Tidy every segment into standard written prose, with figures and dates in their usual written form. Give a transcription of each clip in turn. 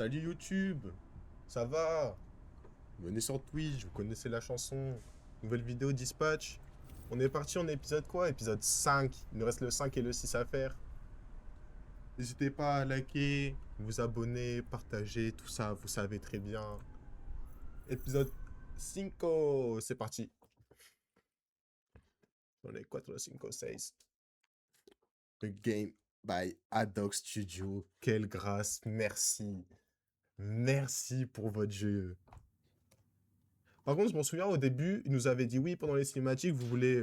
Salut YouTube, ça va? Venez sur Twitch, vous connaissez la chanson. Nouvelle vidéo Dispatch. On est parti en épisode quoi? Épisode 5. Il nous reste le 5 et le 6 à faire. N'hésitez pas à liker, vous abonner, partager, tout ça, vous savez très bien. Épisode 5, c'est parti. On est 4, 5, 6. The game by Haddock Studio. Quelle grâce, merci. Merci pour votre jeu. Par contre, je m'en souviens au début, il nous avait dit oui, pendant les cinématiques, vous voulez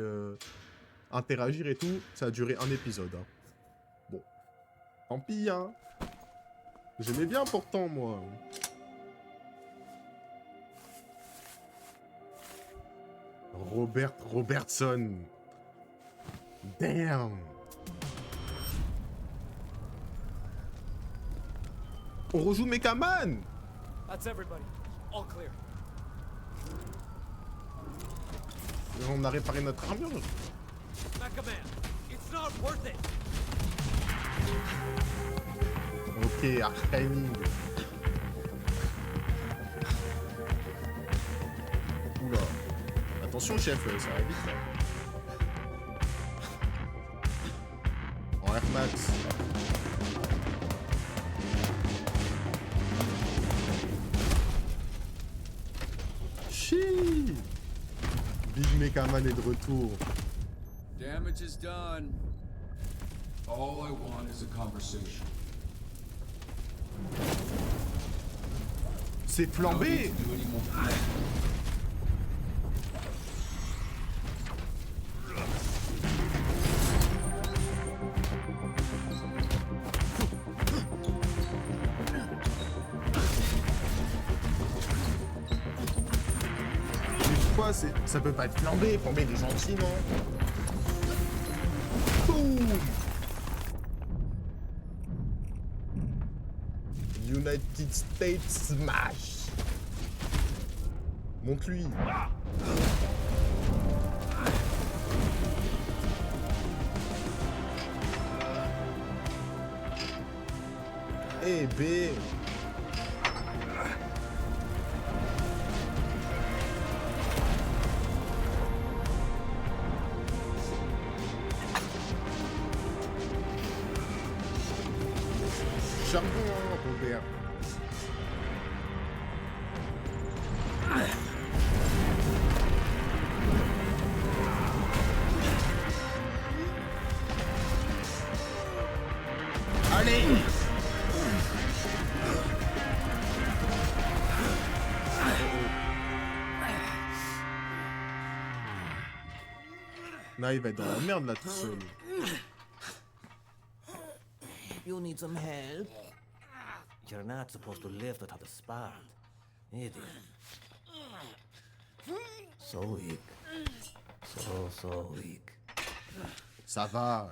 interagir et tout. Ça a duré un épisode. Hein. Bon. Tant pis, hein. J'aimais bien pourtant, moi. Robertson. Damn. On rejoue Mechaman. That's everybody. All clear. On a réparé notre armure. Mecha-Man, it's not worth it. Ok, Arcane. Oula. Attention, chef, ça va vite, là. En Air Max. Chii. Big Mechaman est de retour. Damage is done. All I want is a conversation. C'est flambé. Do any more. Quoi, ça peut pas être flambé. Flambé, il est gentil, non? Boom. United States Smash. Monte-lui. Eh B. Charbon, hein, Robert. Allez! Là, il va être dans la merde, là, tout seul. You need some help? You're not supposed to lift without a spark. Idiot. So weak. So weak. Ça va.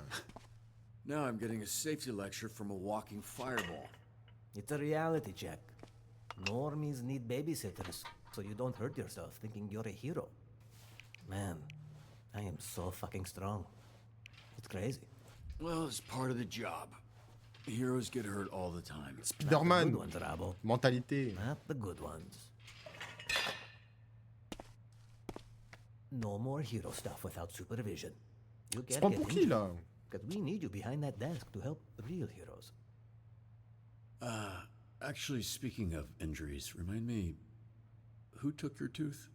Now I'm getting a safety lecture from a walking fireball. It's a reality check. Normies need babysitters, so you don't hurt yourself thinking you're a hero. Man, I am so fucking strong. It's crazy. Well, it's part of the job. Heroes get hurt all the time. Not the Spider-Man. good ones, Rabo. Mentalité. Not the good ones. No more hero stuff without supervision. You Tu can't prends get pour qui, injured, là? because we need you behind that desk to help real heroes. Actually, speaking of injuries, remind me, who took your tooth?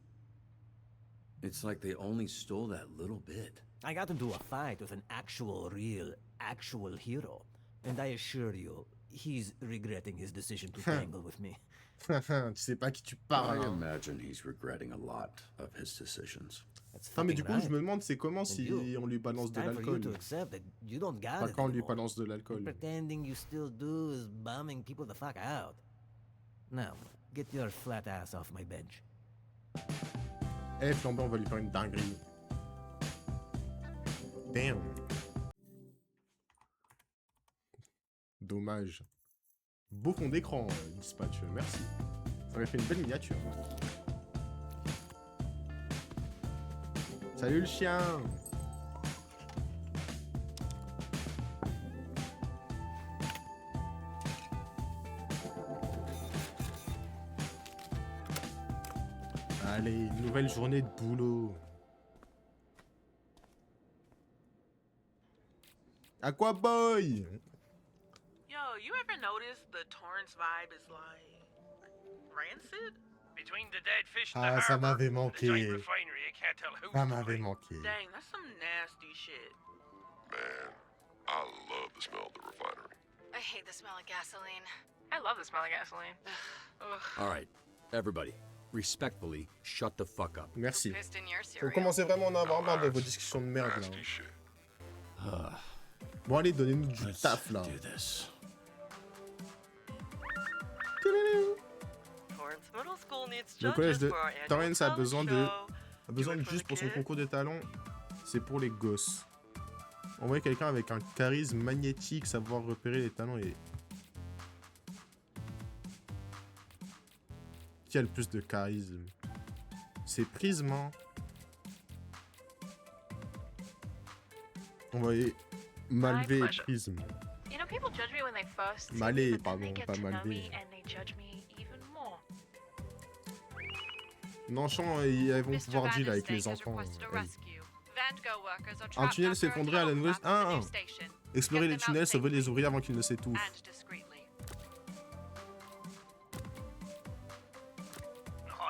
It's like they only stole that little bit. I got into a fight with an actual hero. And I assure you, he's regretting his decision to tangle with me. Tu sais pas à qui tu I parles. Hein. imagine he's regretting a lot of his decisions. That's Ah, mais fucking du coup, right. je me demande c'est comment And si you, on lui balance it's de time for you l'alcool. to accept that you don't got Pas it quand on lui anymore. balance de l'alcool. Pretending you still do is bombing people the fuck out. Now, get your flat ass off my bench. Eh, Flambé, on va lui faire une dinguerie. Damn. Dommage. Beau fond d'écran, Dispatch, merci. Ça aurait fait une belle miniature. Salut le chien. Allez, nouvelle journée de boulot. Aquaboy! Yo, you ever notice the Torrance vibe is like rancid? Between the dead fish in Ah, the ça harbor m'avait and the manqué. giant refinery, I can't tell who's Ça to m'avait blame. manqué. Dang, that's some nasty shit. Man, I love the smell of the refinery. I hate the smell of gasoline. I love the smell of gasoline. All right, everybody, respectfully, shut the fuck up. Merci. Pissed in your Vous cereal. commencez vraiment à en avoir marre de vos discussions de merde là. Nasty shit. Bon allez, donnez-nous du Let's taf là. do this. Torrance Middle School needs Le collège judges de for our annual Torrance a talent besoin de show. juste pour son concours de talent. C'est pour les gosses. Envoyez quelqu'un avec un charisme magnétique, savoir repérer les talents et... Qui a le plus de charisme? C'est Prisme, hein. Envoyez Malvé et pleasure. Prisme. You know, people judge me when they first see Malé, me, but then pardon, they get pas to know Malvé. me and they judge me even more. Non, elles vont Mr. pouvoir Van deal avec Estate les has enfants. requested a elles. rescue. Vango workers are Un trapped tunnel after s'est a effondré à la tunnel nouvelle... collapse at the Ah, new station. explorer les Get them tunnels, out sauver les safely ouvriers avant qu'ils ne s'étouffent. and discreetly.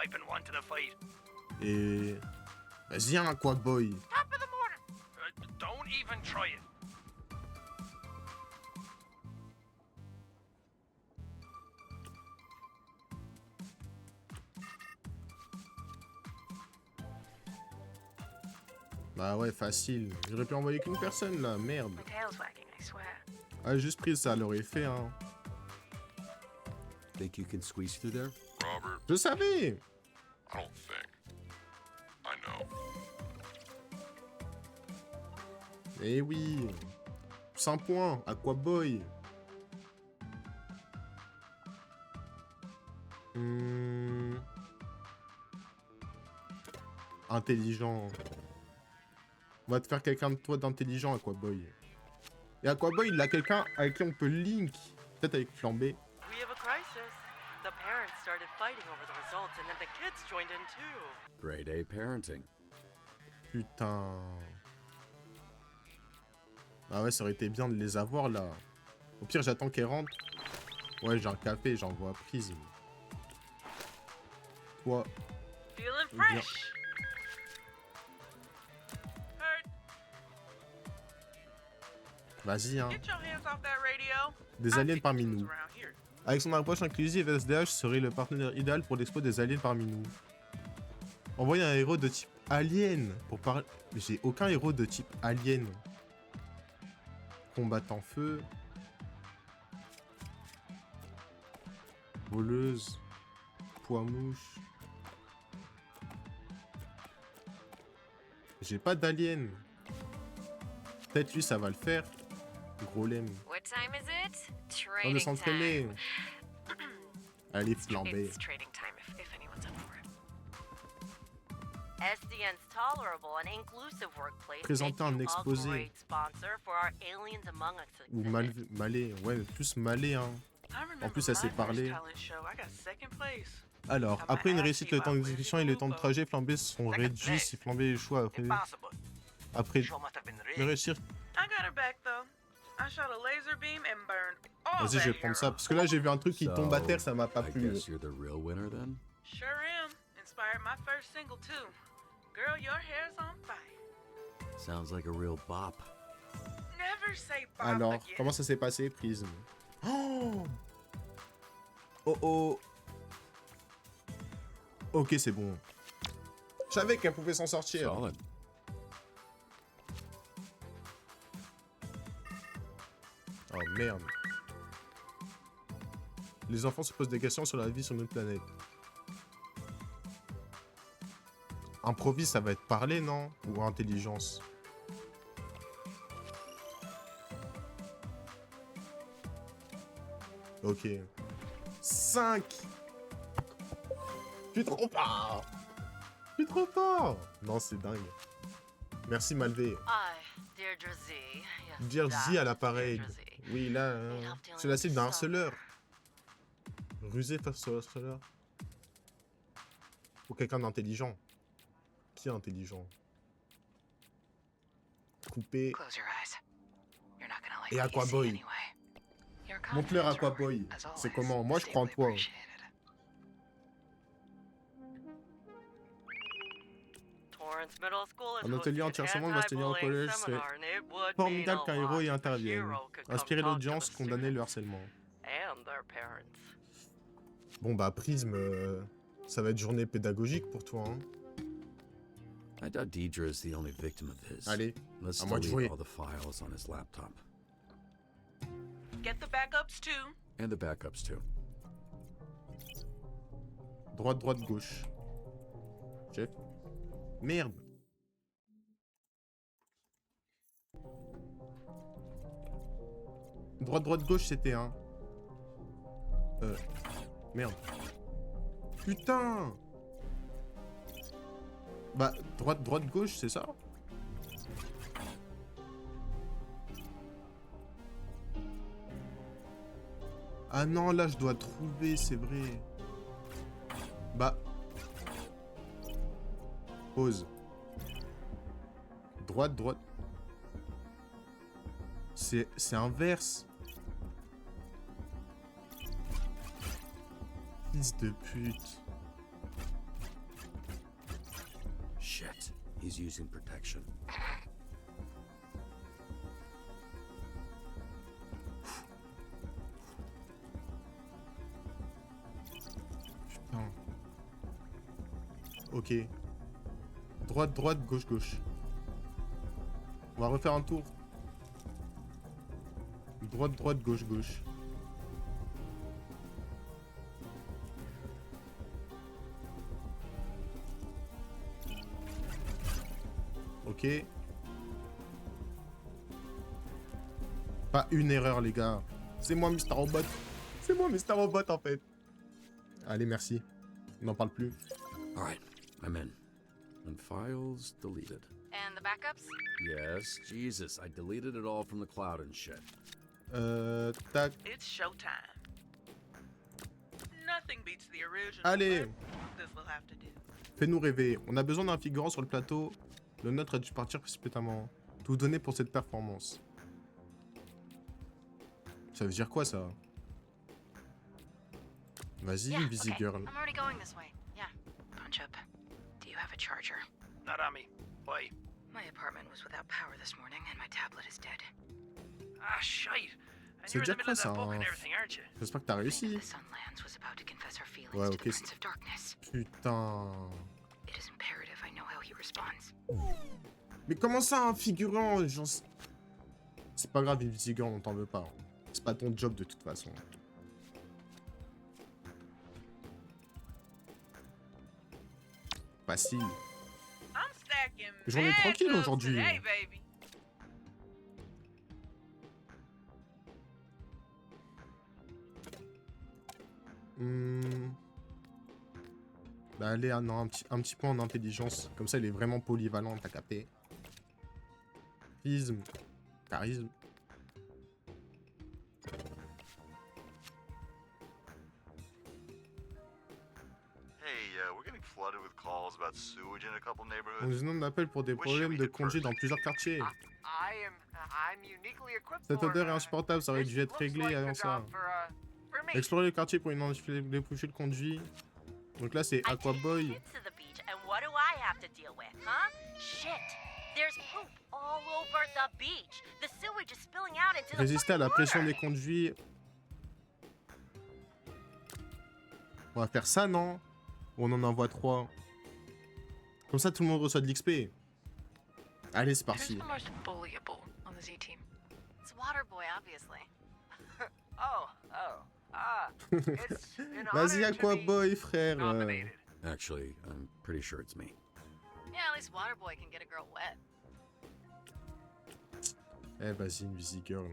I've been wanting to fight. Et... Vas-y, un Aquaboy. Top of the morning. Don't even try it. Bah ouais, facile. J'aurais pu envoyer qu'une personne là, merde. My tail's wagging, I swear. Ah, juste prise, ça l'aurait fait, hein. Think you can squeeze through there? Robert, Je savais! I don't think. I know. Eh oui! 100 points, Aquaboy! Intelligent. On va te faire quelqu'un de toi d'intelligent, Aquaboy. Et Aquaboy, il a quelqu'un avec qui on peut link. Peut-être avec Flambé. We have a crisis. The parents started fighting over the results, and then the kids joined in too. Grade A parenting. Putain. Ah ouais, ça aurait été bien de les avoir là. Au pire, j'attends qu'elles rentrent. Ouais, j'ai un café, j'envoie Prisme. Toi, Feeling Bien. fresh. Hurt, vas-y, hein. get your hands off that radio. Des I aliens pick parmi tunes nous. around here. Avec son approche inclusive, SDH serait le partenaire idéal pour l'expo des aliens parmi nous. Envoyez un héros de type alien pour parler. J'ai aucun héros de type alien. Combattant feu. Voleuse. Poids mouche. J'ai pas d'alien. Peut-être lui ça va le faire. Gros lemme. What time is it? On de Training s'entraîner. time. Allez, flambée. It's trading time if anyone's up for it. SDN's tolerable and inclusive workplace. Présenter make un you a exposé. great sponsor for our Aliens Among Us Ou exhibit. malé. Ouais, plus malé, hein. I remember plus, elle my sait first parler. talent show. I got second place. Alors, après une réussite, le temps d'exécution et le temps de trajet, Flambé sont réduits si Flambé échoue après Impossible. réussir. I got her back though. I shot a laser beam and burned all Vas-y, je vais that prendre hair ça. off. Parce que là, j'ai vu un truc qui tombe à terre, ça m'a pas I plu. guess you're the real winner then? Sure am. Inspired my first single too. Girl, your hair's on fire. Sounds like a real bop. Never say bop Alors, again. comment ça s'est passé, Prisme? Oh oh oh. Ok, c'est bon. Je savais qu'elle pouvait s'en sortir. Solid. Oh merde. Les enfants se posent des questions sur la vie sur notre planète. Improvise, ça va être parler, non? Ou intelligence? Ok. 5. Je suis trop fort. Je suis trop fort. Non, c'est dingue. Merci, Malvé. Deirdre Z. Yes, Dire Z à l'appareil. Deirdre Z. Oui, là, c'est la cible d'un harceleur. Rusé face au harceleur. Faut quelqu'un d'intelligent. Qui est intelligent? Couper. Close your eyes. You're not gonna like Et what you see Aquaboy. anyway. Your Montre-leur confidence, Aquaboy. Robert, as C'est always, comment? Moi, je is crois en deeply toi. appreciated. Torrance Middle School is Un atelier hosting entièrement an va se tenir au anti-bullying collège. C'est seminar, and it would mean formidable a qu'un lot héros y if a intervienne. hero could come Inspirer talk to l'audience, the condamner le students harcèlement. and their parents. Bon bah Prisme, ça va être journée pédagogique pour toi. Hein. I doubt Deidre is the only victim of his. Allez, Let's à moi de delete jouer. all the files on his laptop. Get the backups too. And the backups too. Droite, droite, gauche. Chef. Merde. Droite, droite, gauche, c'était un. Merde. Putain. Bah, droite, droite, gauche, c'est ça? Ah non, là, je dois trouver, c'est vrai. Bah. Pause. Droite, droite. C'est inverse. Fils de pute. Shit. He's using protection. Putain. Ok. Droite, droite, gauche, gauche. On va refaire un tour. Droite, droite, gauche, gauche. Ok. Pas une erreur, les gars. C'est moi, Mr. Robot. C'est moi, Mr. Robot, en fait. Allez, merci. On n'en parle plus. All right, I'm in. And files deleted. And the backups? Yes, Jesus, I deleted it all from the cloud and shit. Tac. It's showtime. Nothing beats the original. Allez. but This will have to do. Fais-nous rêver. On a besoin d'un figurant sur le plateau. Le nôtre a dû partir précipitamment. Tout donner pour cette performance. Ça veut dire quoi, ça? Vas-y, Yeah, Busy okay. Girl. I'm already going this way. Yeah. Punch up. Do you have a charger? Not on me. Why? My apartment was without power this morning, and my tablet is dead. Ah, shite. And C'est you're in déjà the middle quoi, of ça? that book and everything, aren't you? J'espère que t'as Thing réussi. of the Sunlands was about to confess her feelings Ouais, to ok, the c'est- Prince of Darkness. Putain. It is imperative I know how he responds. Mais comment ça, un figurant? Genre... C'est pas grave, Busy Girl, on t'en veut pas. C'est pas ton job, de toute façon. Facile. I'm stacking Journée mad tranquille dubs aujourd'hui. today, baby. Bah allez, ah non, un petit point en intelligence. Comme ça, il est vraiment polyvalent, t'as capté. Charisme. Charisme. Hey, we're getting flooded with calls about sewage in a couple On neighborhoods. nous demande d'appel pour des Which problèmes should we de hit conduite first? dans plusieurs quartiers. I'm uniquely equipped Cette odeur est insupportable, ça aurait dû être réglé avant ça. Explorer le quartier pour identifier les bouchées de conduit. Donc là, c'est Aquaboy. To the beach, and what do I have to deal with, huh? Shit. There's poop all over the beach. The sewage is spilling out into the Résister à la fucking pression water. des conduits. On va faire ça, non? Ou on en envoie 3. Comme ça, tout le monde reçoit de l'XP. Allez, c'est Who's parti. the most bullyable on the Z team? It's Waterboy, obviously. It's an Vas-y, honor to be Aquaboy, frère. nominated. Actually, I'm pretty sure it's me. Yeah, at least Waterboy can get a girl wet. Eh, vas-y, Busy Girl.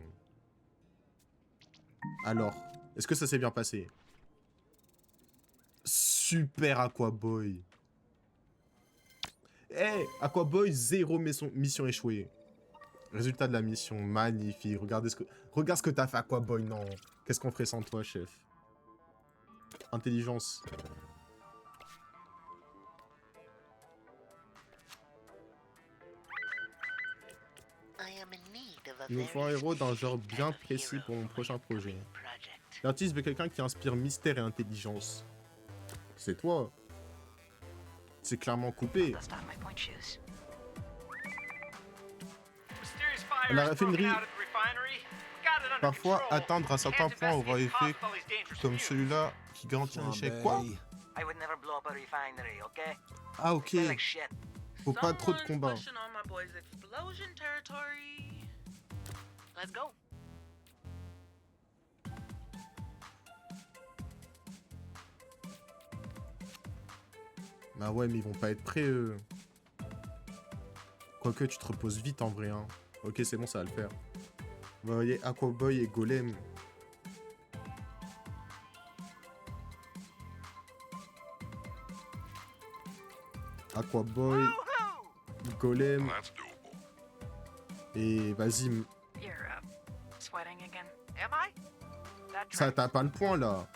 Alors, est-ce que ça s'est bien passé? Super Aquaboy. Eh, Aquaboy, 0 mission échouée. Résultat de la mission, magnifique. Regarde ce que t'as fait, Aquaboy, non. Qu'est-ce qu'on ferait sans toi, chef? Intelligence. Il nous faut un héros d'un genre bien précis pour mon prochain projet. L'artiste veut quelqu'un qui inspire mystère et intelligence. C'est toi. C'est clairement coupé. Mysterious fire À la has broken raffinerie, out at the refinery. We got it under parfois, control. atteindre un certain Can't point aura investigate effet possible he's dangerous comme to you. celui-là qui garantit un échec. Quoi? I would never blow up a refinery, okay? Ah, ok. Smell like shit. Faut pas trop de Someone's combats. pushing on my boy's explosion territory. Let's go. Bah ouais, mais ils vont pas être prêts, eux. Quoique, tu te reposes vite en vrai, hein. Ok, c'est bon, ça va le faire. Vous voyez, Aquaboy et Golem. Aquaboy, Golem. Et vas-y, You're sweating again. Am I? That ça tracks. tape pas le point là.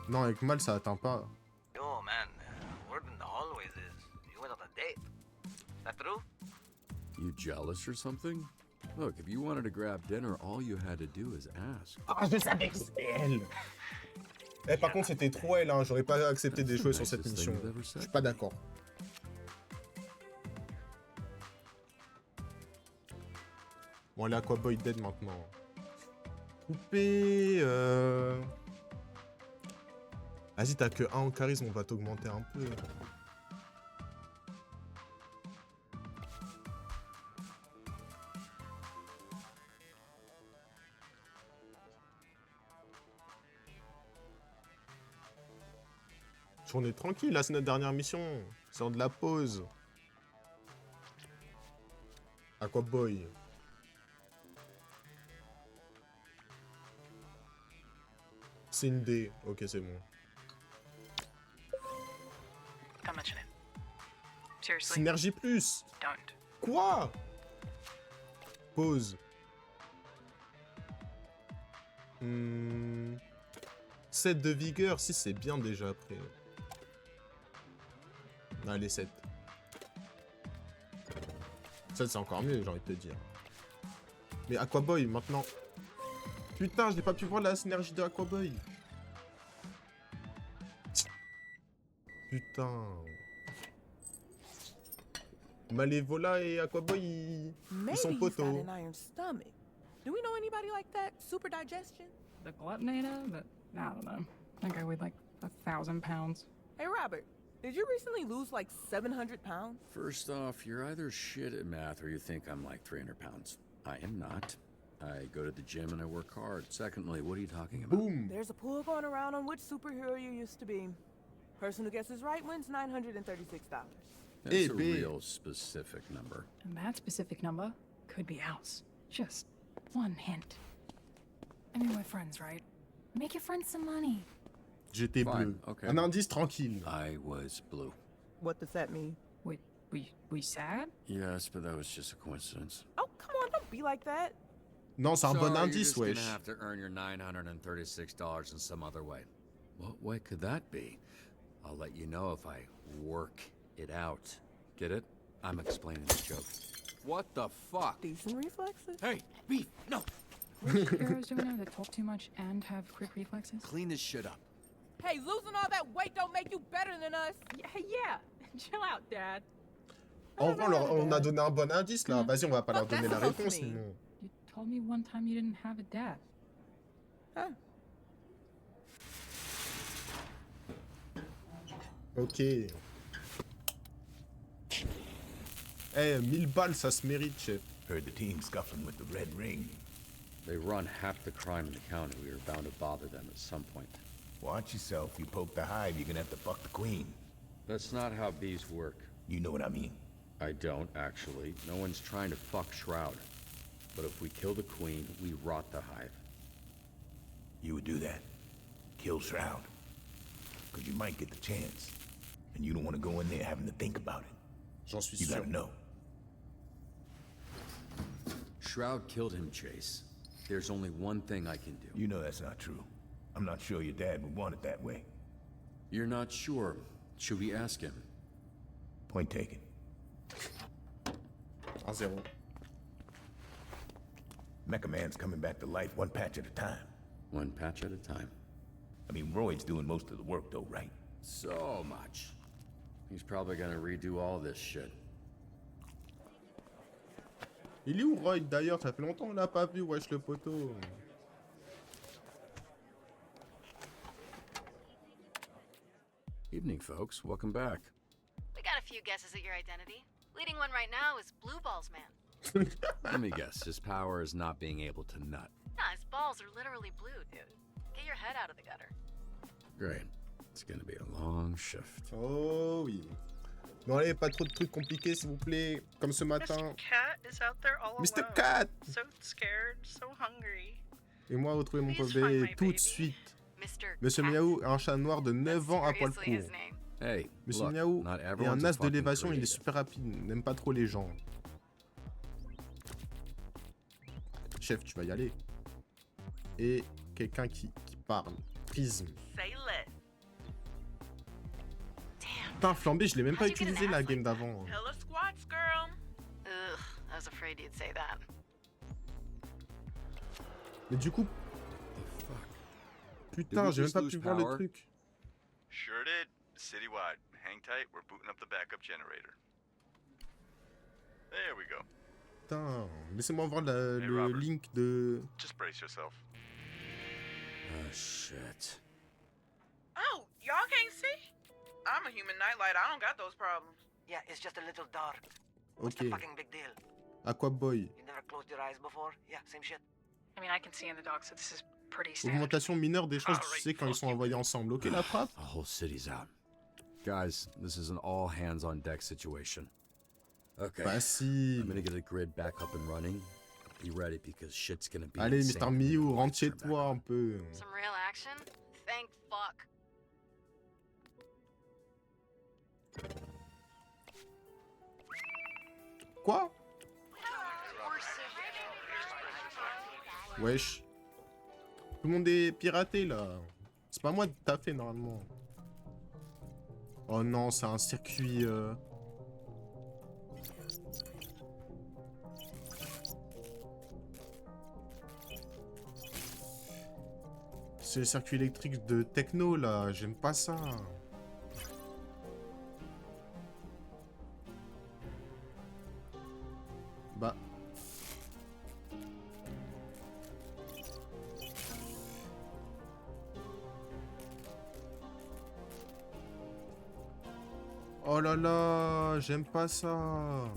Non, avec mal, ça atteint pas. Yo, man, word in the hallways is you went on a date. That true? You jealous or something? Look, if you wanted to grab dinner, all you had to do is ask. Ah, je savais que c'était elle. Eh, par contre, c'était trop elle, hein. J'aurais pas accepté d'échouer sur cette mission. Je suis pas d'accord. Bon, allez, Aquaboy dead maintenant. Coupé. Vas-y, t'as que 1 en charisme, on va t'augmenter un peu. Journée tranquille, là c'est notre dernière mission. Sors de la pause. Aquaboy. C'est une D. Ok, c'est bon. Don't mention it. Seriously, Synergie plus. don't. Quoi? Pause. 7 de vigueur, si c'est bien déjà après. Allez, 7. 7 c'est encore mieux, j'ai envie de te dire. Mais Aquaboy maintenant. Putain, je n'ai pas pu voir la synergie de Aquaboy. Putain. Malévola et Aquaboy, ils sont potos. Maybe he's got an iron stomach. Do we know anybody like that? Super digestion? The Glutonator? But I don't know. I think I weighed like 1,000 pounds. Hey, Robert, did you recently lose like 700 pounds? First off, you're either shit at math or you think I'm like 300 pounds. I am not. I go to the gym and I work hard. Secondly, what are you talking about? Boom. There's a pool going around on which superhero you used to be. Person who guesses right wins $936. That's Hey, a B. real specific number. And that specific number could be ours. Just one hint. I mean, we're friends, right? Make your friends some money. J'étais Fine, bleu. okay. Un indice tranquille. I was blue. What does that mean? Wait, we sad? Yes, but that was just a coincidence. Oh, come on, don't be like that. Non, c'est un bon Sorry, indice, you're wesh. just gonna have to earn your $936 in some other way. What way could that be? I'll let you know if I work it out. Get it? I'm explaining the joke. What the fuck? Decent reflexes. Hey, Beef, no! What are heroes doing now that talk too much and have quick reflexes? Clean this shit up. Hey, losing all that weight don't make you better than us. Yeah. Chill out, Dad. En vrai, on a donné un bon indice là. Vas-y, on va pas leur donner la That's réponse supposed to sinon. You told me one time you didn't have a dad. Huh. Ok. Eh, 1000 balles, ça se mérite, chef. Heard the team scuffling with the Red Ring. They run half the crime in the county. We are bound to bother them at some point. Watch yourself. You poke the hive, you're gonna have to fuck the queen. That's not how bees work. You know what I mean. I don't, actually. No one's trying to fuck Shroud. But if we kill the queen, we rot the hive. You would do that. Kill Shroud. Because you might get the chance. And you don't want to go in there having to think about it. J'en suis You sûr. gotta know. Shroud killed him, Chase. There's only one thing I can do. You know that's not true. I'm not sure your dad would want it that way. You're not sure. Should we ask him? Point taken. 1-0. Mecha Man's coming back to life one patch at a time. One patch at a time. I mean, Royd's doing most of the work though, right? So much. He's probably gonna redo all this shit. Il est où Roy d'ailleurs? Ça fait longtemps qu'on l'a pas vu, wesh le poteau. Evening, folks. Welcome back. We got a few guesses at your identity. Leading one right now is Blue Balls Man. Let me guess. His power is not being able to nut. Nah, his balls are literally blue, dude. Get your head out of the gutter. Great. It's gonna be a long shift. Oh oui. Bon allez, pas trop de trucs compliqués s'il vous plaît, comme ce matin. Mr. Cat is out there all Mr. alone. Cat! So scared, so hungry. Et moi, retrouver mon Please bébé find my tout baby. de suite. Mr. Monsieur Cat. Miaou a un chat noir de 9 ans à poil Seriously court. his name. Hey, Monsieur look, Miaou not est everyone's un a as fucking d'élévation, il est creative. super rapide, n'aime pas trop les gens. Chef, tu vas y aller. Et quelqu'un qui parle. Prisme. Say less. Putain, flambé, je l'ai même pas How'd you get an utilisé la ass game like d'avant. Hella squats, girl. Ugh, I was afraid you'd say that. Mais du coup, putain, we j'ai même just pas lose pu voir le power? truc. Sure did. Citywide. Hang tight, we're booting up the backup generator. There we go. Putain, laissez-moi voir Hey, le Robert. link de... Just brace yourself. Oh, shit. Oh, y'all can't see? I'm a human nightlight. I don't got those problems. Yeah, it's just a little dark. What's the Ok. fucking big deal? Aquaboy. You never closed your eyes before? Yeah, same shit. I mean, I can see in the dark, so this is pretty standard. Augmentation mineure des chances, tu sais, quand ils sont envoyés ensemble. Ok, la frappe. The whole city's out. Guys, this is an all hands on deck situation. Okay. Facile. I'm gonna get the grid back up and running. Be ready because shit's gonna be Allez, insane. Mr. Miou, rentre chez toi un peu. Some real action? Thank fuck. Quoi? Wesh. Tout le monde est piraté là. C'est pas moi de taffer normalement. Oh non, c'est un circuit... C'est le circuit électrique de techno là, j'aime pas ça. Bah... Oh là là, j'aime pas ça.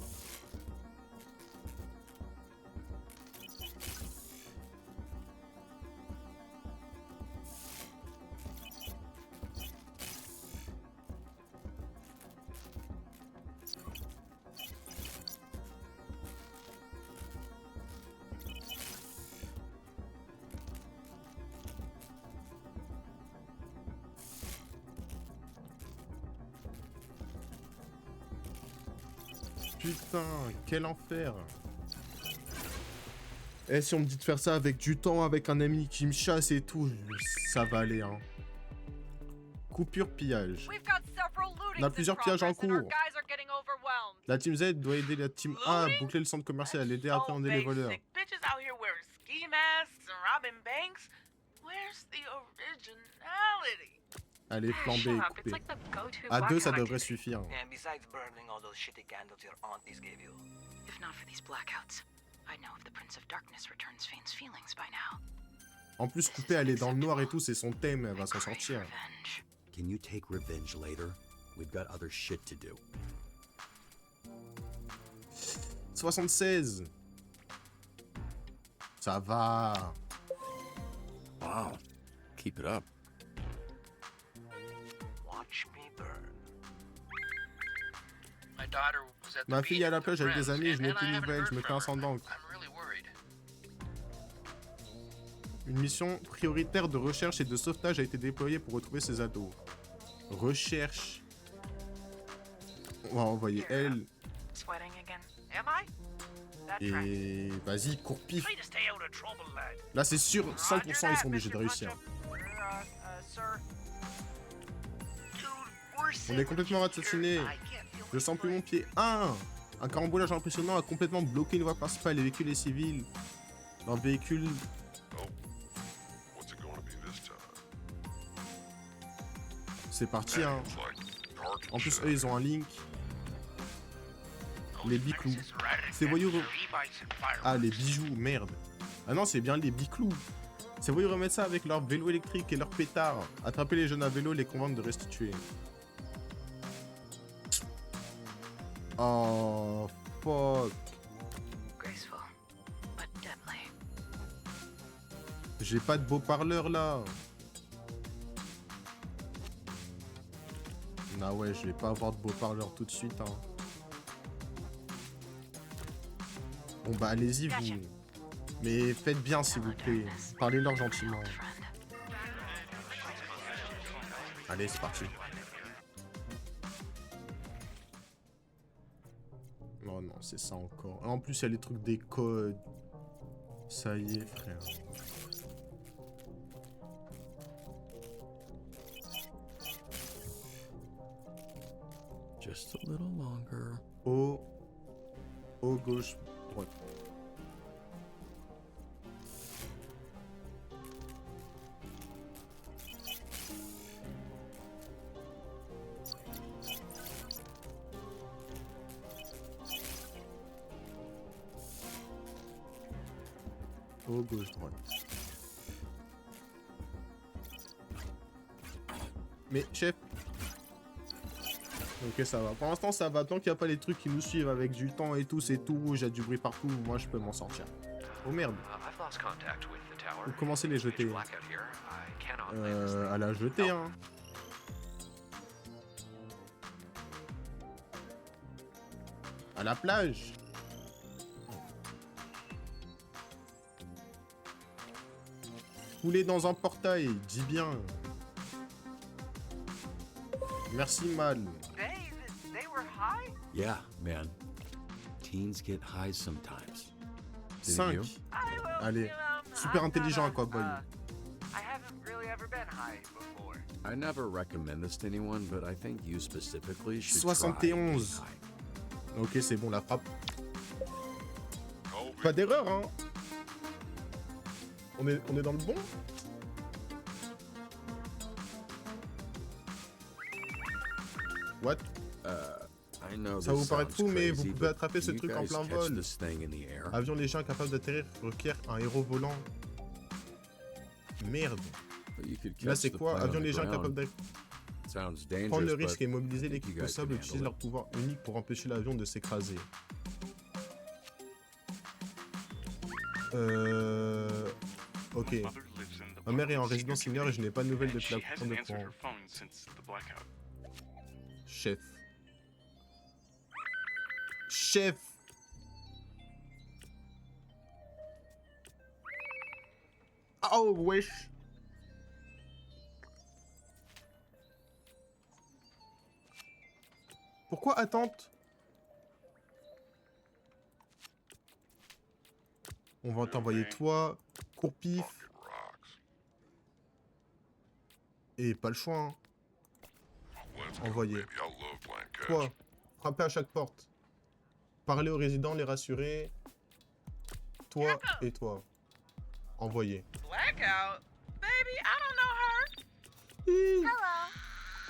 Putain, quel enfer. Et si on me dit de faire ça avec du temps, avec un ami qui me chasse et tout, ça va aller, hein. Coupure pillage. On a plusieurs pillages en cours. La team Z doit aider la team A à boucler le centre commercial, l'aider à appréhender les voleurs. Bitches out here wearing ski masks and robbing banks. Where's the originality? Allez, flambé, Shut up, coupé. it's like the go-to À deux, ça blackout devrait activity. suffire. And besides burning all those shitty candles your aunties gave you. If not for these blackouts, I know if the Prince of Darkness returns Fane's feelings by now. En plus, coupé, elle est dans le noir et tout, c'est son thème, elle va s'en sortir. Can you take revenge later? We've got other shit to do. 76. Ça va. Wow. Keep it up. Watch me burn. My daughter was at the Ma fille est à la beach with plage avec des friends, amis, je n'ai and plus I de haven't nouvelles, heard je me from pince en her. d'encre. I'm really worried. Une mission prioritaire de recherche et de sauvetage a été déployée pour retrouver ces ados. Recherche. On va envoyer elle. Sweating again. Am I? That tracks. Et vas-y, cours pif. Way to stay out of trouble, lad. Là, c'est sûr, 100% ils sont obligés de réussir. Sir. On est complètement ratatiner. I can't feel Je sens plus mon pied. Un carambolage impressionnant a complètement bloqué une voie principale. Les véhicules et civils. Leur véhicule... C'est parti, hein. En plus, eux, ils ont un link. Les biclous. Ces voyous... Ah, les bijoux, merde. Ah non, c'est bien les biclous. Ces voyous remettent ça avec leur vélo électrique et leur pétard. Attraper les jeunes à vélo et les convaincre de restituer. Oh, fuck. Graceful, but deadly. J'ai pas de beau-parleur, là. Ah ouais, je vais pas avoir de beau-parleur tout de suite, hein. Bon bah allez-y vous. Mais faites bien s'il vous plaît. Parlez-leur gentiment. Allez, c'est parti. Oh non, c'est ça encore. En plus, il y a les trucs des codes. Ça y est, frère. Just a little longer. Au gauche, droite. Au gauche, droite. Mais chef. Ok, ça va. Pour l'instant, ça va. Tant qu'il n'y a pas les trucs qui nous suivent avec du temps et tout, c'est tout rouge, il y a du bruit partout. Moi, je peux m'en sortir. Oh merde. Vous commencez les jeter. À la jeter, hein. À la plage. Couler dans un portail, dis bien. Merci, Mal. They were high? Yeah, man. Teens get high sometimes. 5. Allez. Super intelligent, quoi, boy. I haven't really ever been high before. I never recommend this to anyone, but I think you specifically should 71. Ok, c'est bon, la frappe. Pas d'erreur, hein. On est dans le bon. What? Ça vous paraît fou, mais vous pouvez attraper ce truc en plein vol. Avion léger incapable d'atterrir requiert un héros volant. Merde. Là, c'est quoi? Avion léger incapable d'atterrir. Prendre le risque et mobiliser l'équipe au sable, utiliser leur pouvoir unique pour empêcher l'avion de s'écraser. Ok. Ma mère est en résidence senior et je n'ai pas de nouvelles depuis la coupure de courant. Chef. Chef. Oh, wesh. Pourquoi attente? On va t'envoyer toi, court-pif. Et pas le choix, hein. Envoyer. Toi, frapper à chaque porte. Parler aux résidents, les rassurer. Toi et toi. Envoyer. Blackout? Baby, I don't know her. Hello.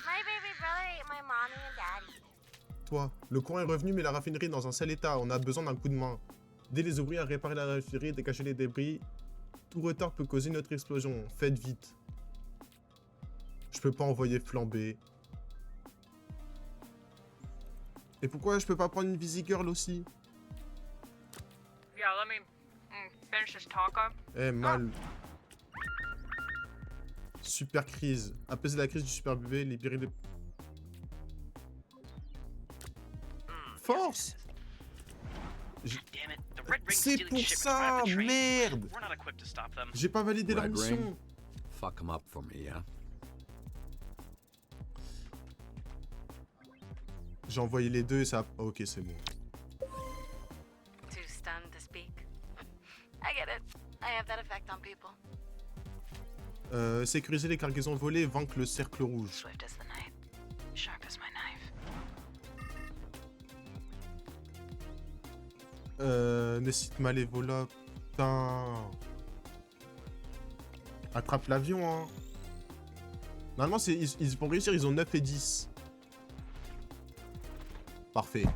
My baby brother ate my mommy and daddy. Toi, le courant est revenu mais la raffinerie est dans un sale état. On a besoin d'un coup de main. Aidez les ouvriers à réparer la raffinerie et décacher les débris. Tout retard peut causer notre explosion. Faites vite. Je peux pas envoyer flamber. Et pourquoi je peux pas prendre une Busy Girl aussi? Yeah, let me finish this talk up. Eh, Mal. Super crise. Apaiser la crise du super bébé, libérer les... Force! C'est pour ça, merde! J'ai pas validé leur mission. Fuck them up for me, yeah? J'ai envoyé les deux et ça... Ok, c'est bon. Too stunned to speak. I get it. I have that effect on people. Sécuriser les cargaisons volées, vaincre le cercle rouge. Swift as the night, sharp as my knife. Nécessite Malévola. Putain. Attrape l'avion, hein. Normalement, ils pour réussir, ils ont 9 et 10. Parfait.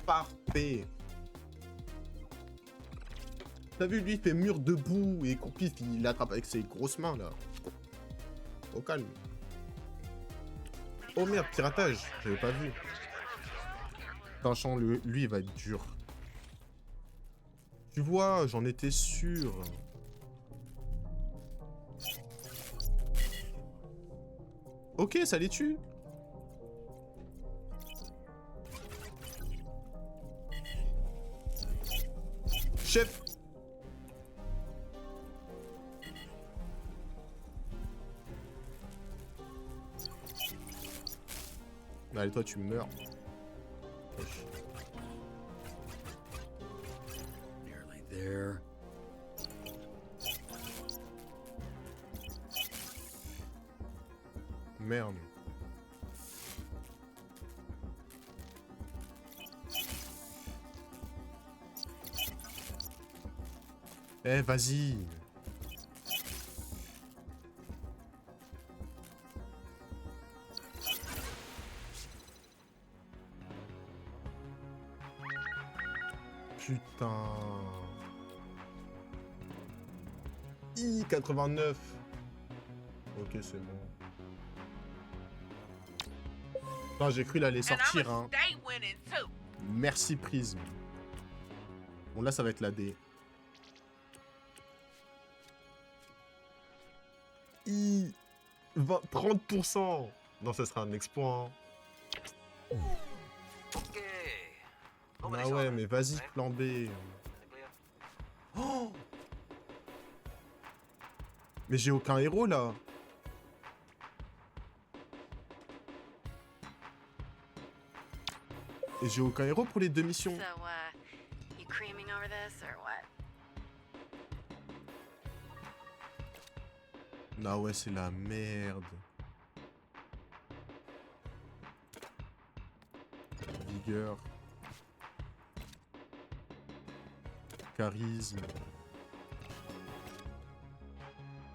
Parfait. T'as vu, lui, il fait mur debout et Courpif, il l'attrape avec ses grosses mains, là. Au calme. Oh merde, piratage. J'avais pas vu. Attention, lui, il va être dur. Tu vois, j'en étais sûr. Ok, ça les tue. Chef. Allez, toi, tu meurs. Nearly there. Merde. Eh, vas-y. Putain. I-89. Ok, c'est bon. Non, j'ai cru il allait sortir, hein. Merci, Prisme. Bon, là, ça va être la D. 30%. Non, ça sera un exploit, hein. Ah ouais, mais vas-y, plan B. Oh, mais j'ai aucun héros, là. Et j'ai aucun héros pour les 2 missions. So, you creaming over this or what? Ah ouais, c'est la merde. Vigueur. Charisme.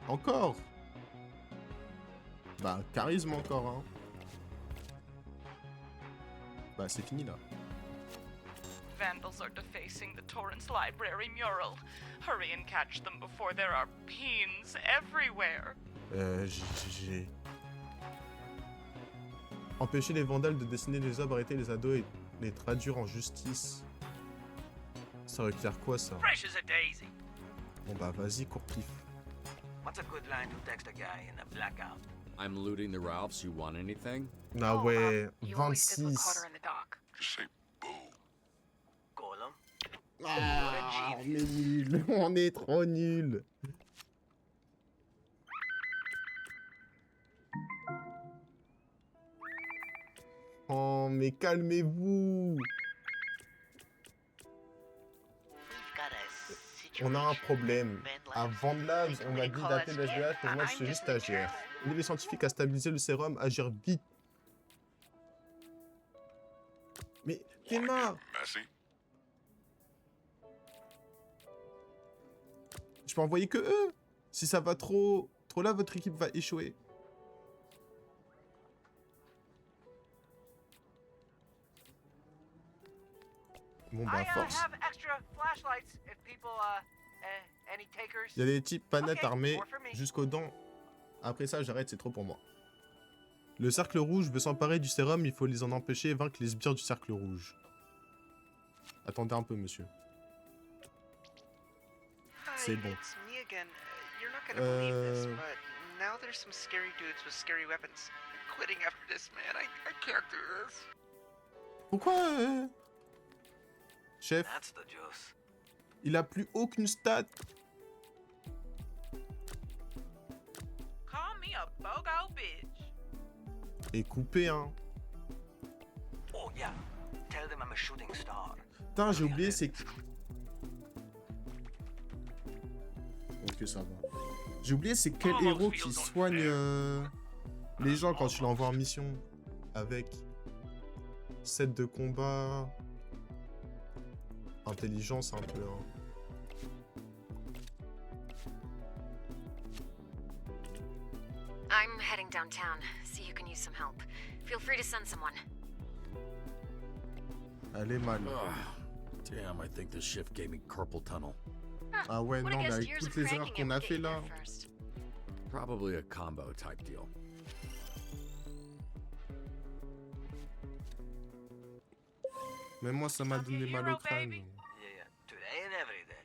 Encore. Bah, charisme encore, hein. Bah, c'est fini, là. Vandals are defacing the Torrance Library mural. Hurry and catch them before there are peens everywhere. J'ai... Empêcher les vandales de dessiner les hommes, arrêter les ados et les traduire en justice. Ça requiert quoi, ça? Fresh as a daisy. Bon bah vas-y, Courpif. What's a good line to text a guy in a blackout? I'm looting the Ralphs. You want anything? Ah ouais, You always did look 26. hotter in the dock. Golem. Ah, on est nul. On est trop nul. Oh, mais calmez-vous. On a un problème. À Vandalabs, on m'a dit dater le SDH, mais moi je suis juste stagiaire. Aider les scientifiques à stabiliser le sérum, agir vite. Mais Théma, je peux envoyer que eux. Si ça va trop là, votre équipe va échouer. Bon bah force. Il y a des types pas nets armés jusqu'aux dents. Après ça, j'arrête, c'est trop pour moi. Le cercle rouge veut s'emparer du sérum, il faut les en empêcher et vaincre les sbires du cercle rouge. Attendez un peu, monsieur. C'est bon. Pourquoi Chef, il a plus aucune stat. Call me a bogo bitch. Et coupé, hein. Oh yeah. Tell them I'm a shooting star. Putain, j'ai oublié, c'est... Ok, ça va. J'ai oublié, c'est quel héros qui soigne les gens quand tu l'envoies en mission. Avec set de combat. Intelligence un peu. Hein. I'm heading downtown. See who can use some help. Feel free to send someone. Elle est mal. Damn, I think this shift gave me carpal tunnel. Ah ouais, non, mais avec toutes les erreurs qu'on a fait là. Probably a combo type deal. Mais moi, ça m'a donné mal au crâne. Yeah, today and every day.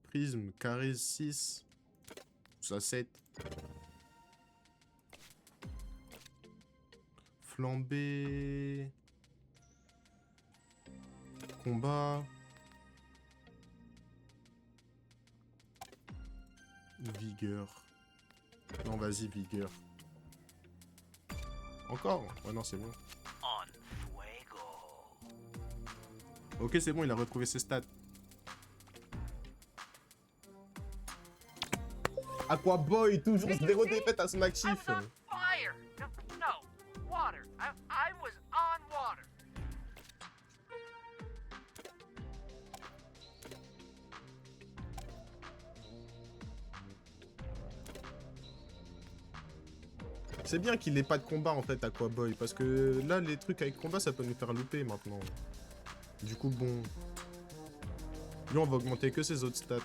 Prisme, carré 6. Ça 7. Flambé. Combat. Vigueur. Non, vas-y, vigueur. Encore? Ouais, non, c'est bon. Ok, c'est bon, il a retrouvé ses stats. Aquaboy, toujours 0 défaite à Smack Chief. Fire! No, water. I was on water. C'est bien qu'il n'ait pas de combat en fait, Aquaboy, parce que là, les trucs avec combat, ça peut nous faire louper maintenant. Du coup, bon. Lui, on va augmenter que ses autres stats.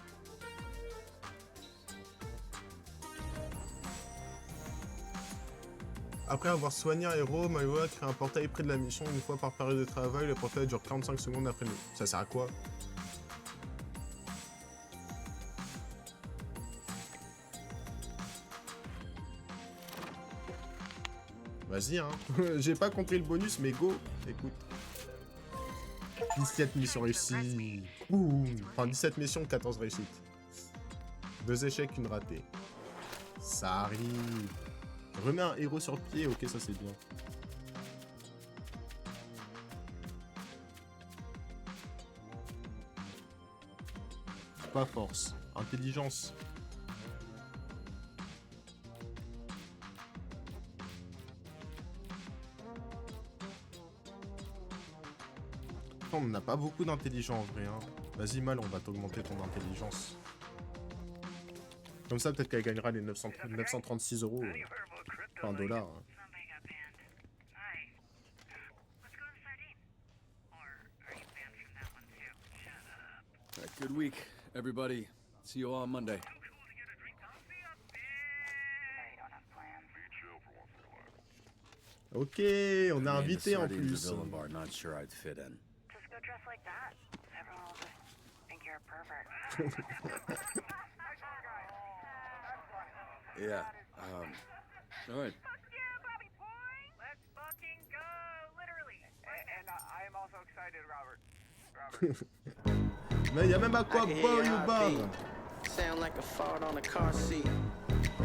Après avoir soigné un héros, Maïwa a créé un portail près de la mission une fois par période de travail. Le portail dure 45 secondes après le... Ça sert à quoi? Vas-y, hein. J'ai pas compris le bonus, mais go. Écoute. 17 missions réussies. Ouh. Enfin, 17 missions, 14 réussites. 2 échecs, 1 ratée. Ça arrive. Remets un héros sur pied, ok, ça c'est bien. Pas force, intelligence. On n'a pas beaucoup d'intelligence en vrai. Hein. Vas-y Mal, on va t'augmenter ton intelligence. Comme ça, peut-être qu'elle gagnera les 936 euros. Enfin, dollars. Hein. Good week, everybody. See you all on Monday. Ok, on a invité en plus. Not sure I'd fit in. Just go dress like that. Everyone will just think you're a pervert. Yeah. All right. Let's fucking go, literally. And I am also excited, Robert. Mais y'a même Aquaboy au bar. Sound like a fart on a car seat.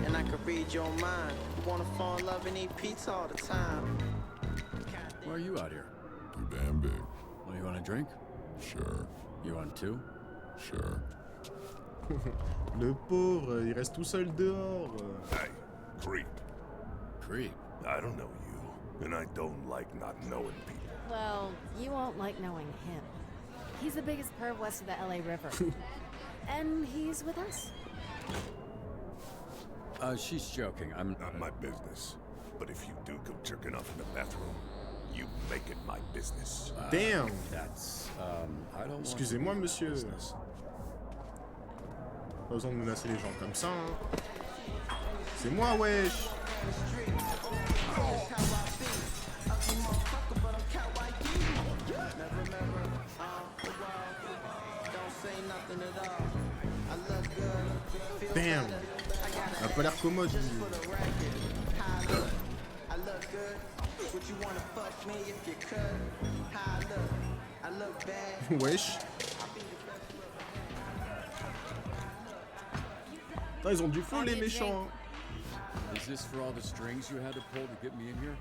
And I could read your mind. You wanna fall in love and eat pizza all the time. Why are you out here? Too damn big. Well, you want a drink? Sure. You want two? Sure. Le pauvre, il reste tout seul dehors. Hey, creep. Creep? I don't know you, and I don't like not knowing people. Well, you won't like knowing him. He's the biggest perv west of the LA River. And he's with us. She's joking. I'm not my business. But if you do go jerking off in the bathroom, you make it my business. Damn. That's I don't. Excusez-moi, monsieur. Pas besoin de menacer les gens comme ça. Hein. C'est moi, wesh. Damn. Il a pas l'air commode. Wesh. Non, ils ont du feu les méchants. Is this for all the strings you had to pull to get me in here?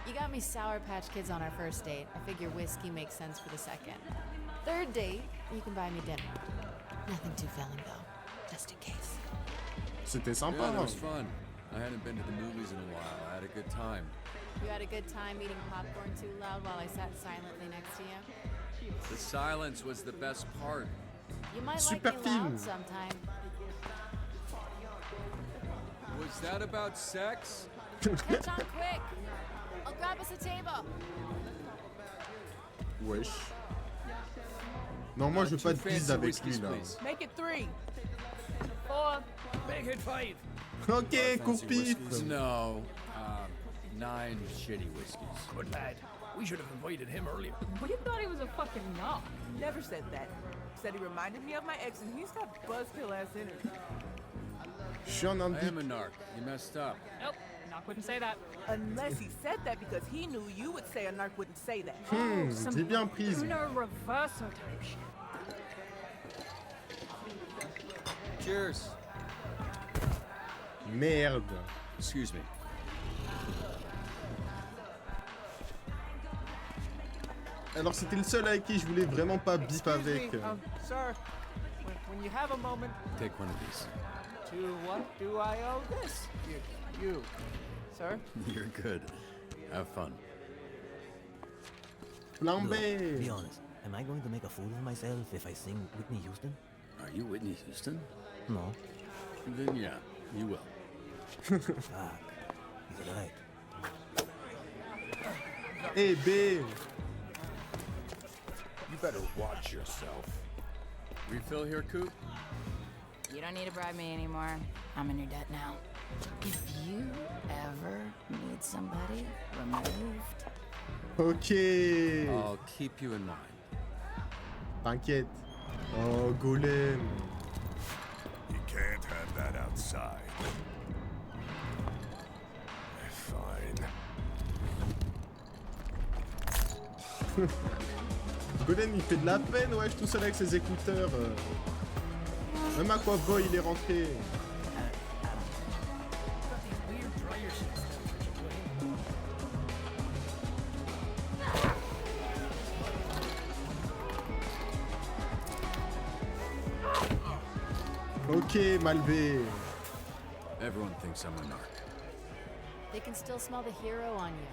You got me Sour Patch Kids on our first date. I figure whiskey makes sense for the second. Third date, you can buy me dinner. Nothing too filling though, just in case. C'était sympa. Yeah, that was fun. I hadn't been to the movies in a while. I had a good time. You had a good time eating popcorn too loud while I sat silently next to you? The silence was the best part. You might Super like me film. loud sometime. Was that about sex? Catch on quick. I'll grab us a table. Wesh. Non, moi je veux pas de bise avec lui là. Make it 3. 4. Make it 5. Ok, compite. No. 9 shitty whiskeys. Good lad. We should have invited him earlier. We thought he was a fucking knob. Never said that. Said he reminded me of my ex and he's got buzzkill ass energy. Je suis un I ambi. am a narc. You messed up. Nope, Knock wouldn't say that. Unless he said that because he knew you would say a narc wouldn't say that. T'es bien prise. Uno reverso type shit. Cheers. Merde. Excuse me. Alors c'était le seul avec qui je voulais vraiment pas bip avec. Sir, when you have a moment, Take one of these. to what do I owe this? You, sir? You're good. Have fun. Flambé. Be honest, am I going to make a fool of myself if I sing Whitney Houston? Are you Whitney Houston? No. Then yeah, you will. Fuck. He's right. Eh B. You better watch yourself. Refill here, Coop? You don't need to bribe me anymore. I'm in your debt now. If you ever need somebody removed, Ok. I'll keep you in mind. T'inquiète. Oh, Golem. You can't have that outside. Fine. Golem il fait de la peine, wesh, tout seul avec ses écouteurs. Même Aquaboy il est rentré. Ok, Malvé. Everyone thinks I'm a narc. They can still smell the hero on you.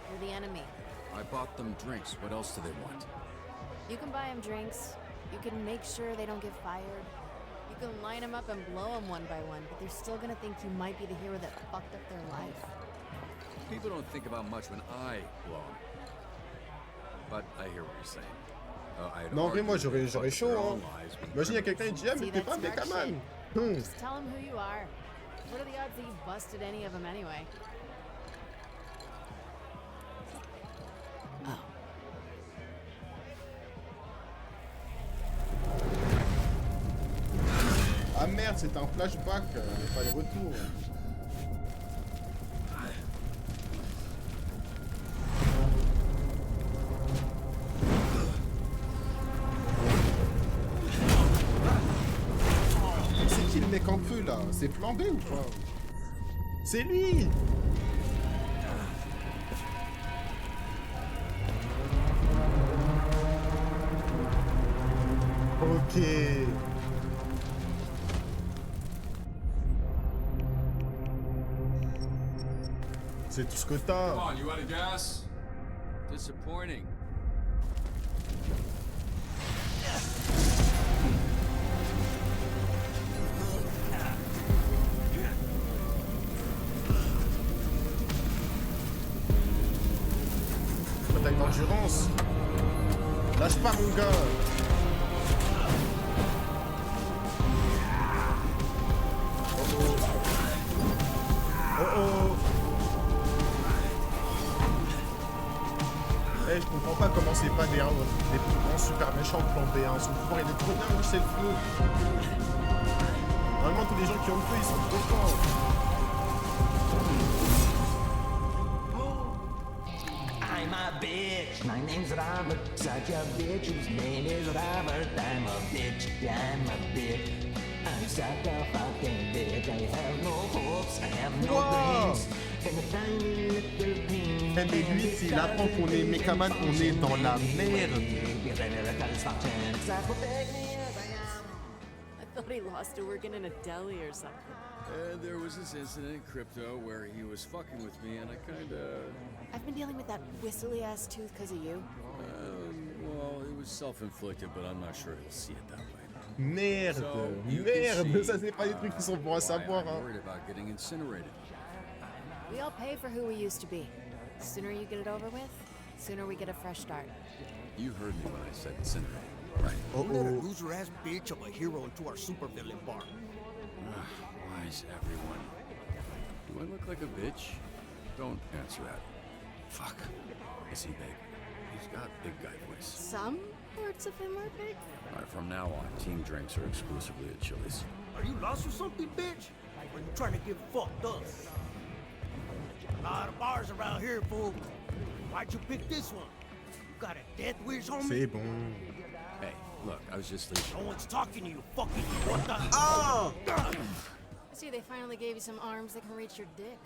You're the enemy. I bought them drinks. What else do they want? You can buy them drinks. You can make sure they don't get fired. You can line them up and blow them one by one, but they're still gonna think you might be the hero that fucked up their life. People don't think about much when I blow 'em. But I hear what you're saying. Non, en vrai, moi j'aurais chaud, hein. Imagine, il y a quelqu'un qui dit, ah, mais See, t'es pas that's mec, smart man. shit. Just tell them who you are. What are the odds that you busted any of them anyway? Ah merde, c'était un flashback, pas le retour. C'est qui le mec en feu là? C'est Flambé ou quoi? C'est lui! Ok. C'est tout ce que t'as. Come on, you out of gas? Disappointing. Bataille d'endurance. Lâche pas mon gars. Oh oh. Eh, je comprends pas comment c'est pas des grands super méchants plan B1. Son pouvoir il est trop bien, c'est le feu. Normalement tous les gens qui ont le feu ils sont trop forts. I'm a bitch, my name's Robert, such a bitch whose name is Robert. I'm a bitch, I'm a bitch. I'm such a fucking bitch. I have no hopes, I have no dreams. And a tiny little thing. Mais lui, s'il apprend qu'on est Mechaman, on est dans la merde. I thought he lost to working in a deli or something. And there was this incident in crypto where he was fucking with me and I kinda... I've been dealing with that whistly ass tooth because of you. well, it was was self-inflicted, but I'm not sure he'll see it that way. Merde, merde, ça c'est pas des trucs qui sont bons à savoir. I'm worried about getting incinerated. We all pay for who we used to be. The sooner you get it over with, sooner we get a fresh start. You heard me when I said incinerated, right? You let a loser-ass bitch of a hero into our supervillain bar. Why is everyone... Do I look like a bitch? Don't answer that. Fuck. Is he big? He's got big guy voice. Some parts of him are big. Alright, from now on, team drinks are exclusively at Chili's. Are you lost or something, bitch? Or you trying to get fucked up? A lot of bars around here, fool. Why'd you pick this one? You got a death wish, homie? C'est bon. Hey, look, I was just leaving. No one's talking to you, fucking what the... Ah! I see they finally gave you some arms that can reach your dick.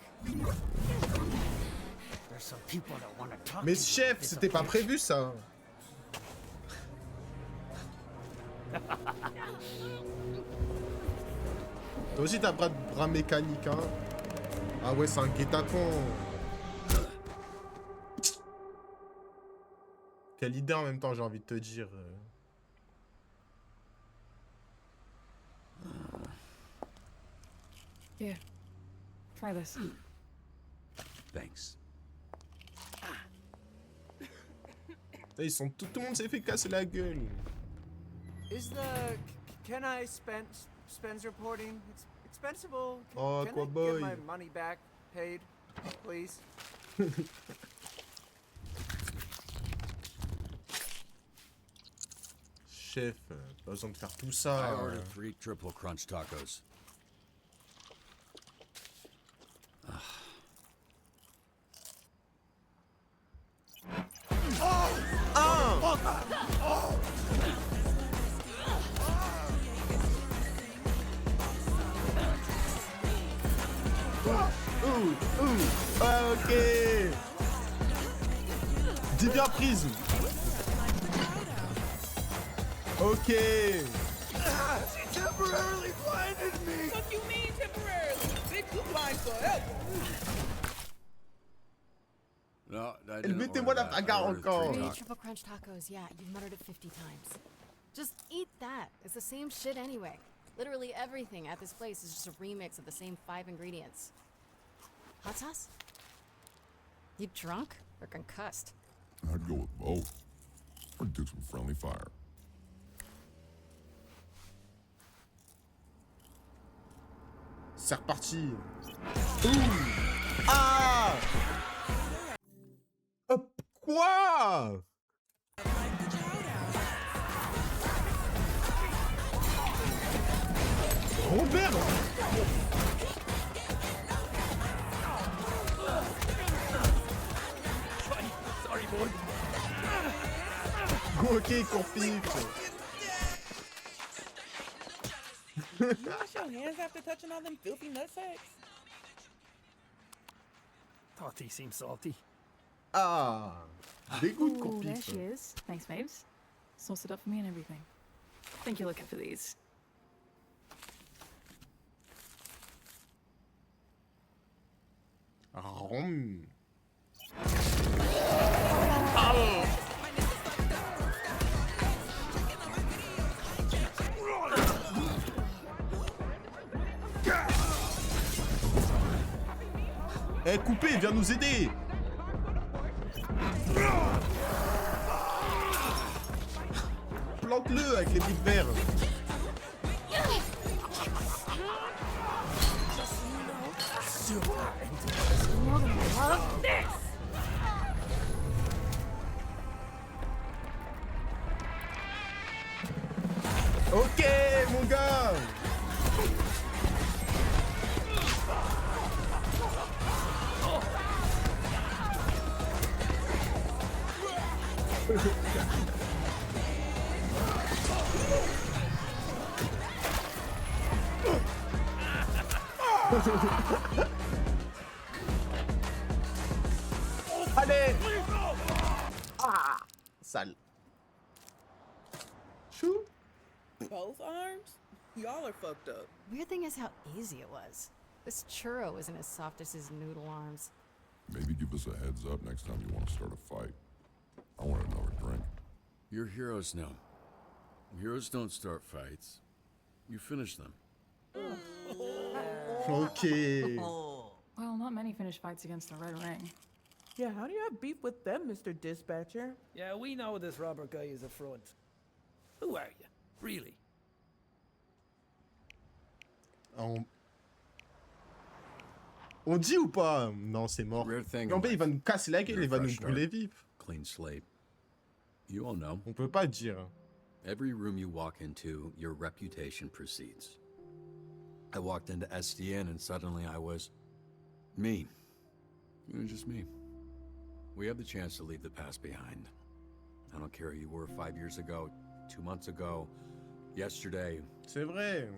There's some people that want to talk Mais to chef, you. c'était pas prévu ça. Toi aussi t'as bras mécanique, hein. Ah ouais, c'est un guet-apens. Quelle idée en même temps, j'ai envie de te dire. Yeah. Try this. Thanks. Ils sont tout le monde s'est fait casser la gueule. Is the can I spends reporting expensible? Oh, Can I cowboy. get my money back paid, please? Chef, pas besoin de faire tout I ça. ordered 3 triple crunch tacos. Ok. Dis bien prise. Ok. She temporarily blinded me. What you mean temporarily? Bitch, you blind forever. No, I Elle didn't mettez-moi order la that. I bagarre ordered encore. 3 Triple crunch tacos, yeah, you've muttered it 50 times. Just eat that. It's the same shit anyway. Literally everything at this place is just a remix of the same 5 ingredients. Hot sauce? You drunk or concussed? I'd go with both. Or do some friendly fire. C'est reparti. Ouh. Ah. Quoi? Robert. Sorry, boy. Ok, config. You wash your hands after touching all them filthy nutsacks? Thought he seemed salty. Ah. Dégoût de Ooh, there config. she is. Thanks, babes. Sauce it up for me and everything. Think you're looking for these. Rom. Eh, coupé, viens nous aider. Plante-le avec les briques verts. Love this! Ok, mon gars. Allez. Ah, sale. Chou. Both arms? Y'all are fucked up. Weird thing is how easy it was. This churro isn't as soft as his noodle arms. Maybe give us a heads up next time you want to start a fight. I want another drink. You're heroes now. Heroes don't start fights. You finish them. Ok. Well, not many finish fights against the Red Ring. Yeah, how do you have beef with them, Mr. Dispatcher? Yeah, we know this Robert guy is a front. Who are you, really? On dit ou pas? Non, c'est mort. Gambé, il va nous casser la gueule, il va nous brûler vif. Clean slate. You all know. On peut pas dire. Every room you walk into, your reputation precedes. I walked into SDN and suddenly I was me. It was just me. We have the chance to leave the past behind. I don't care who you were 5 years ago, 2 months ago, yesterday. C'est vrai.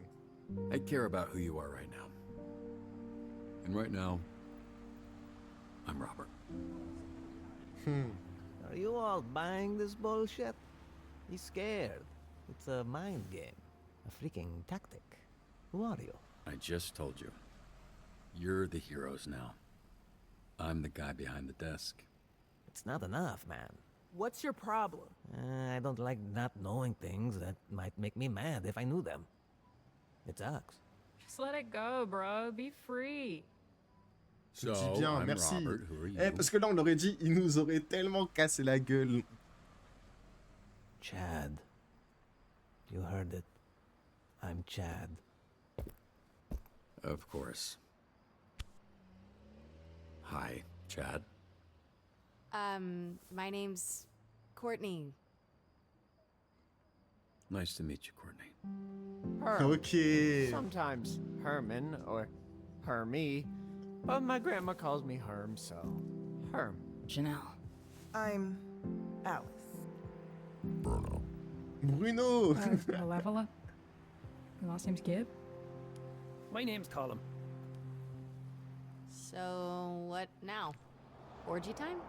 I care about who you are right now. And right now, I'm Robert. Are you all buying this bullshit? He's scared. It's a mind game. A freaking tactic. Who are you? I just told you. You're the heroes now. I'm the guy behind the desk. It's not enough, man. What's your problem? I don't like not knowing things that might make me mad if I knew them. It sucks. Just let it go, bro. Be free. So, Dis bien, I'm merci. Robert. Who are you? Eh, parce que là, on aurait dit, il nous aurait tellement cassé la gueule. Chad. You heard it. I'm Chad. Of course. Hi, Chad. My name's Courtney. Nice to meet you, Courtney. Herm. Ok. Sometimes Herman or Hermie. But my grandma calls me Herm, so Herm. Janelle. I'm Alice. Bruno. Bruno. Malevola. Your last name's Gibb? My name's Colin. So, what now? Orgy time?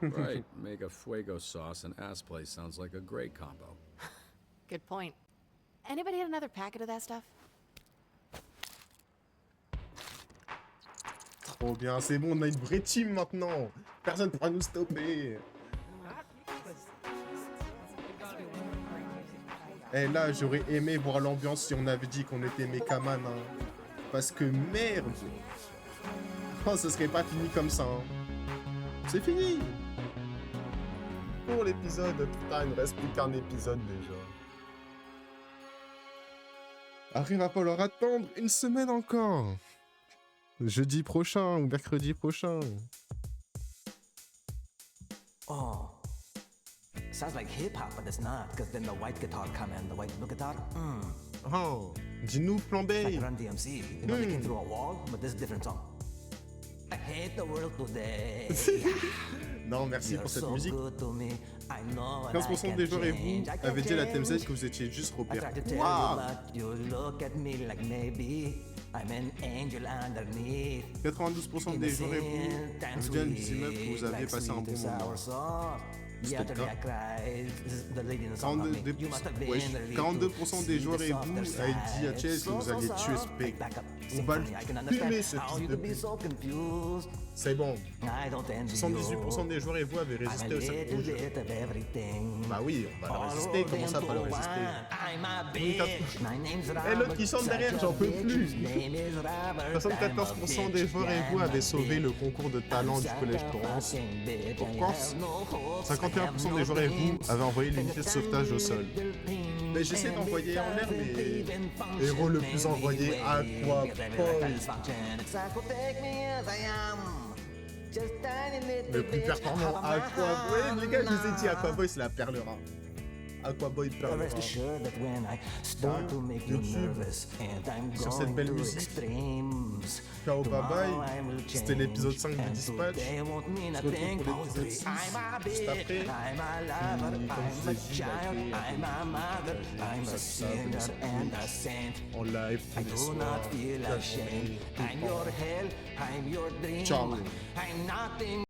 Right, make a fuego sauce and ass play sounds like a great combo. Good point. Anybody had another packet of that stuff? Trop bien, c'est bon, on a une vraie team maintenant. Personne pourra nous stopper. Eh là, j'aurais aimé voir l'ambiance si on avait dit qu'on était Mechaman. Hein. Parce que merde. Oh, ce serait pas fini comme ça. Hein. C'est fini. Pour l'épisode, putain, il ne reste plus qu'un épisode déjà. Après, il va falloir attendre une semaine encore. Jeudi prochain ou mercredi prochain. Oh. Sounds like hip-hop, but it's not, because then the white guitar come in, the white blue guitar. Oh, dis-nous plan B. Like Run DMC, you know, they came through a wall, but this is a different song. I hate the world today. Non, merci You're pour cette so musique. good to me. I know what 15% I des can joueurs et vous change. I can avez dit à la change. TMZ que vous étiez juste I Robert. tried to tell Wow. you, but you look at me like maybe I'm an angel underneath. 92% des joueurs et vous avez dit à Lucie Meuf que vous aviez passé un bon moment. C'était le cas. 42% des joueurs et vous avez dit à Chase que vous alliez tuer Spec. On va le fumer ce fils de pute. C'est bon. 78% des joueurs et vous avez résisté au cercle rouge. Bah oui, on va le résister. Comment ça, pas le résister? Et l'autre qui chante derrière, j'en peux plus. 74% des joueurs et vous avez sauvé le concours de talent du collège Torrance. Pourquoi 51% des joueurs et vous avez envoyé l'unité de sauvetage au sol. Mais j'essaie d'envoyer en l'air, mais héros le plus envoyé, Aquaboy. Le plus performant, Aquaboy. Les gars, je vous ai dit, Aquaboy, c'est la perle rare. Aquaboy perle rare. YouTube, sur cette belle musique. Ciao, bye bye. C'était l'épisode 5 de Dispatch. On se retrouve pour l'épisode 6 juste après. Puis, comme je vous ai dit, en live tous les soirs. Ciao.